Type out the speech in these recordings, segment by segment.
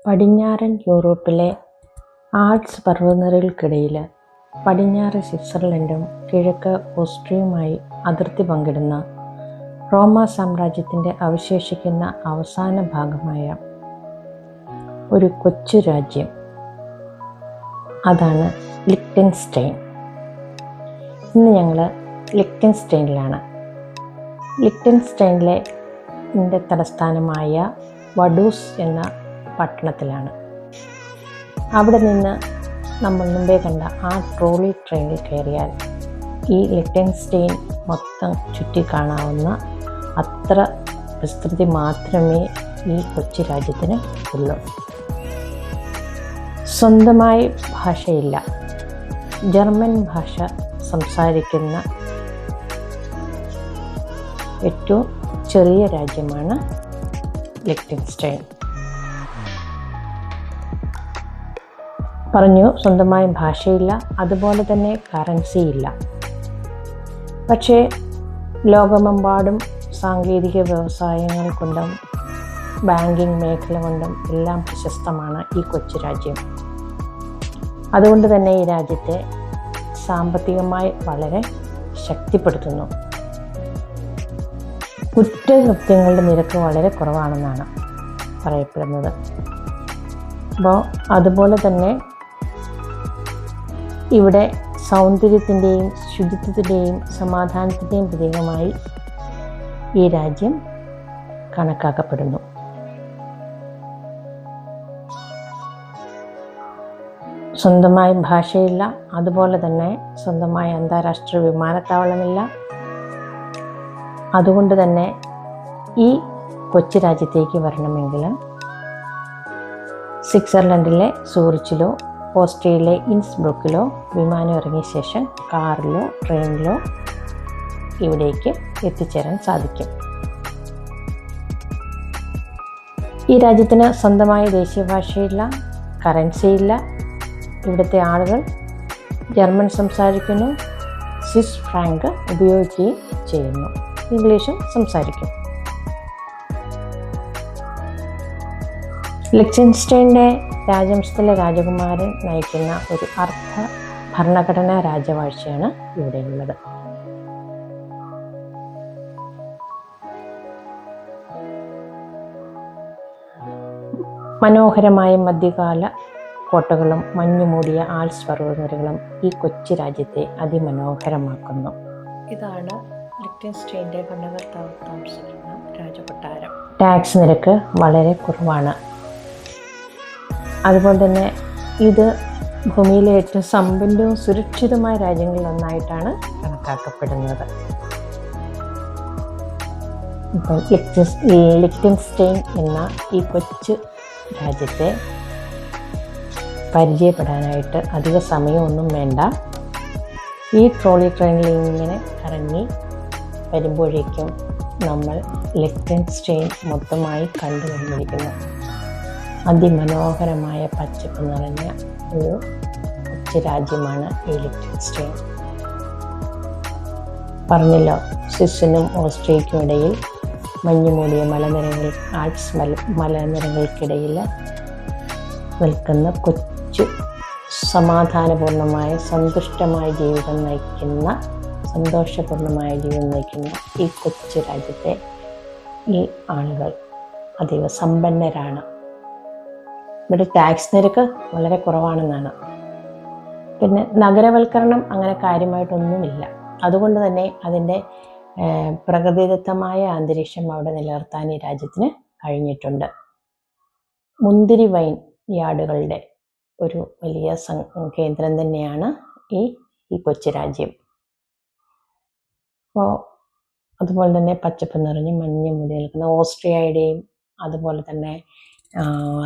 പടിഞ്ഞാറൻ യൂറോപ്പിലെ ആൽപ്സ് പർവ്വതനിരകൾക്കിടയിൽ പടിഞ്ഞാറ് സ്വിറ്റ്സർലൻഡും കിഴക്ക് ഓസ്ട്രിയയുമായി അതിർത്തി പങ്കിടുന്ന റോമാ സാമ്രാജ്യത്തിൻ്റെ അവശേഷിക്കുന്ന അവസാന ഭാഗമായ ഒരു കൊച്ചു രാജ്യം, അതാണ് ലിക്റ്റൻസ്റ്റൈൻ. ഇന്ന് ഞങ്ങൾ ലിക്റ്റൻസ്റ്റൈനിലാണ്. ലിക്റ്റൻസ്റ്റൈനിലെ തലസ്ഥാനമായ വഡൂസ് എന്ന പട്ടണത്തിലാണ്. അവിടെ നിന്ന് നമ്മൾ മുമ്പേ കണ്ട ആ ട്രോളി ട്രെയിനിൽ കയറിയാൽ ഈ ലിക്റ്റൻസ്റ്റൈൻ മൊത്തം ചുറ്റിക്കാണാവുന്ന അത്ര വിസ്തൃതി മാത്രമേ ഈ കൊച്ചു രാജ്യത്തിന് ഉള്ളൂ. സ്വന്തമായി ഭാഷയില്ല. ജർമ്മൻ ഭാഷ സംസാരിക്കുന്ന ഏറ്റവും ചെറിയ രാജ്യമാണ് ലിക്റ്റൻസ്റ്റൈൻ. പറഞ്ഞു, സ്വന്തമായ ഭാഷയില്ല, അതുപോലെ തന്നെ കറൻസി ഇല്ല. പക്ഷേ ലോകമെമ്പാടും സാങ്കേതിക വ്യവസായങ്ങൾ കൊണ്ടും ബാങ്കിങ് മേഖല കൊണ്ടും എല്ലാം പ്രശസ്തമാണ് ഈ കൊച്ചു രാജ്യം. അതുകൊണ്ട് തന്നെ ഈ രാജ്യത്തെ സാമ്പത്തികമായി വളരെ ശക്തിപ്പെടുത്തുന്നു. കുറ്റകൃത്യങ്ങളുടെ നിരക്ക് വളരെ കുറവാണെന്നാണ് പറയപ്പെടുന്നത്. അപ്പോൾ അതുപോലെ തന്നെ ഇവിടെ സൗന്ദര്യത്തിൻ്റെയും ശുചിത്വത്തിൻ്റെയും സമാധാനത്തിൻ്റെയും പ്രതീകമായി ഈ രാജ്യം കണക്കാക്കപ്പെടുന്നു. സ്വന്തമായ ഭാഷയില്ല, അതുപോലെ തന്നെ സ്വന്തമായ അന്താരാഷ്ട്ര വിമാനത്താവളമില്ല. അതുകൊണ്ട് തന്നെ ഈ കൊച്ചു രാജ്യത്തേക്ക് വരണമെങ്കിൽ സ്വിറ്റ്സർലൻഡിലെ സൂറിച്ചിലോ ഓസ്ട്രിയയിലെ ഇൻസ്ബ്രുക്കിലോ വിമാനം ഇറങ്ങിയ ശേഷം കാറിലോ ട്രെയിനിലോ ഇവിടേക്ക് എത്തിച്ചേരാൻ സാധിക്കും. ഈ രാജ്യത്തിന് സ്വന്തമായ ദേശീയ ഭാഷയില്ല, കറൻസിയില്ല. ഇവിടുത്തെ ആളുകൾ ജർമ്മൻ സംസാരിക്കുന്നു, സ്വിസ് ഫ്രാങ്ക് ഉപയോഗിക്കുകയും ചെയ്യുന്നു, ഇംഗ്ലീഷും സംസാരിക്കും. ലിക്റ്റൻസ്റ്റൈൻ്റെ രാജവംശത്തിലെ രാജകുമാരൻ നയിക്കുന്ന ഒരു അർദ്ധ ഭരണഘടനാ രാജവാഴ്ചയാണ് ഇവിടെയുള്ളത്. മനോഹരമായ മധ്യകാല കോട്ടകളും മഞ്ഞുമൂടിയ ആൽപ്സ് പർവ്വതനിരകളും ഈ കൊച്ചു രാജ്യത്തെ അതിമനോഹരമാക്കുന്നു. ഇതാണ് ലിക്റ്റൻസ്റ്റൈൻ്റെ ഭരണകർത്താവ് താമസിക്കുന്ന രാജകൊട്ടാരം. ടാക്സ് നിരക്ക് വളരെ കുറവാണ്. അതുപോലെ തന്നെ ഇത് ഭൂമിയിലെ ഏറ്റവും സമ്പന്നവും സുരക്ഷിതമായ രാജ്യങ്ങളിലൊന്നായിട്ടാണ് കണക്കാക്കപ്പെടുന്നത്. ഇപ്പം ലിക്റ്റൻസ്റ്റൈൻ എന്ന ഈ കൊച്ചു രാജ്യത്തെ പരിചയപ്പെടാനായിട്ട് അധിക സമയമൊന്നും വേണ്ട. ഈ ട്രോളി ട്രെയിനിൽ ഇങ്ങനെ കറങ്ങി വരുമ്പോഴേക്കും നമ്മൾ ലിക്റ്റൻസ്റ്റൈൻ മൊത്തമായി കണ്ടു കഴിഞ്ഞിരിക്കുന്നു. അതിമനോഹരമായ പച്ചപ്പ് നിറഞ്ഞ ഒരു കൊച്ചു രാജ്യമാണ് ഈ ലിക്റ്റൻസ്റ്റൈൻ. പറഞ്ഞല്ലോ, സ്വിസിനും ഓസ്ട്രിയയ്ക്കും ഇടയിൽ മഞ്ഞുമൂടിയ മലനിരകൾ, ആൽപ്സ് മലനിരകൾക്കിടയിൽ നിൽക്കുന്ന കൊച്ചു സമാധാനപൂർണമായ സന്തുഷ്ടമായ ജീവിതം നയിക്കുന്ന, സന്തോഷപൂർണമായ ജീവിതം നയിക്കുന്ന ഈ കൊച്ചു രാജ്യത്തെ ഈ ആളുകൾ അതീവ സമ്പന്നരാണ്. ഇവിടെ ടാക്സ് നിരക്ക് വളരെ കുറവാണെന്നാണ്. പിന്നെ നഗരവൽക്കരണം അങ്ങനെ കാര്യമായിട്ടൊന്നുമില്ല. അതുകൊണ്ട് തന്നെ അതിൻ്റെ പ്രകൃതിദത്തമായ അന്തരീക്ഷം അവിടെ നിലനിർത്താൻ ഈ രാജ്യത്തിന് കഴിഞ്ഞിട്ടുണ്ട്. മുന്തിരി വൈൻ യാർഡുകളുടെ ഒരു വലിയ കേന്ദ്രം തന്നെയാണ് ഈ കൊച്ചു രാജ്യം. അപ്പോൾ അതുപോലെ തന്നെ പച്ചപ്പ് നിറഞ്ഞ് മഞ്ഞ് മൂടി നിൽക്കുന്ന ഓസ്ട്രിയയുടെയും അതുപോലെ തന്നെ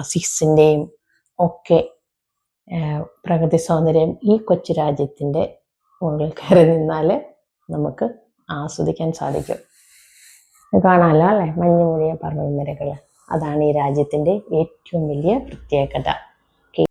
സ്വിസിൻ്റെയും ഒക്കെ പ്രകൃതി സൗന്ദര്യം ഈ കൊച്ചു രാജ്യത്തിൻ്റെ മുകളിൽ കയറി നിന്നാൽ നമുക്ക് ആസ്വദിക്കാൻ സാധിക്കും. കാണാമല്ലോ അല്ലേ, മഞ്ഞ് മൂടിയ പർവ്വതനിരകൾ. അതാണ് ഈ രാജ്യത്തിൻ്റെ ഏറ്റവും വലിയ പ്രത്യേകത.